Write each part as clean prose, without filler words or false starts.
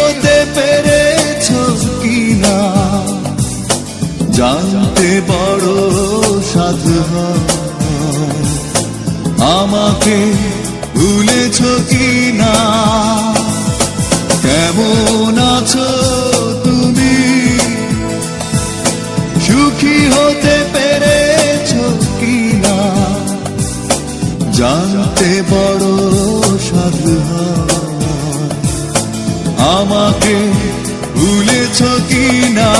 হতে পেরেছ কিনা জানতে বড় সাধু হয়। আমাকে ভুলেছ কিনা, কেমন আছো তুমি, সুখী হতে পেরেছ কিনা জানতে বড় সাধু হয়। আমাকে ভুলেছ কিনা,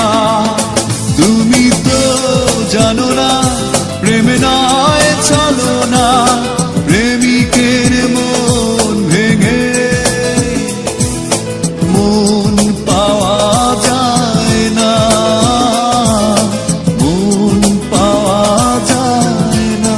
তুমি তো জানো না প্রেম নয় ছলনা, প্রেমিকের মন ভেঙে মন পাওয়া যায় না, মন পাওয়া যায় না।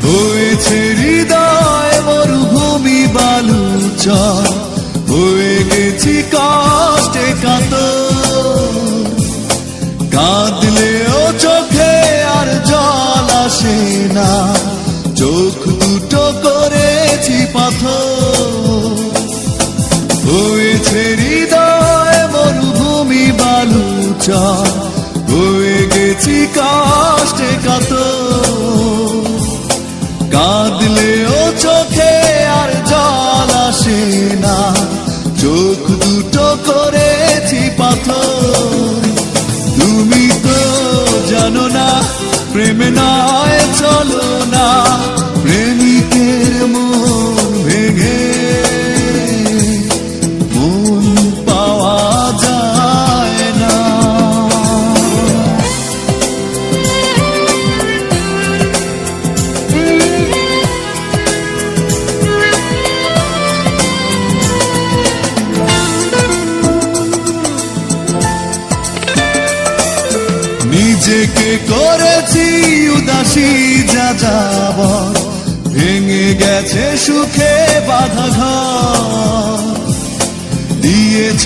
হয়েছে হৃদয় মরুভূমি বালুচর, হয়ে গেছি কষ্টে কাতর, কাঁদলেও চোখে আর জল আসে না, চোখ দুটো করেছি পাথর। হয়েছে হৃদয় মরুভূমি বালুচর, হয়ে গেছি কষ্টে কাতর, কাঁদলেও চোখে আর জল আসে না, চোখ দুটো করেছি পাথর। তুমি তো জানো না প্রেম নয় চলো না, প্রেমিকের মন ভেঙে মন পাওয়া যায় না। নিজেকে করেছি উদাসী যাযাবর, ভেঙে গেছে সুখে বাঁধা ঘর, দিয়েছ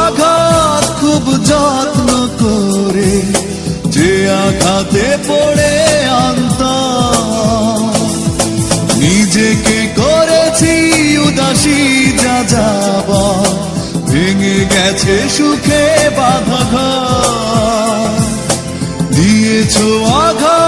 আঘাত খুব যত্ন করে, যে আঘাতে পড়ে অন্তর। নিজেকে করেছি উদাসী যাযাবর, ভেঙে গেছে সুখে বাঁধা ঘর, দিয়েছ আঘাত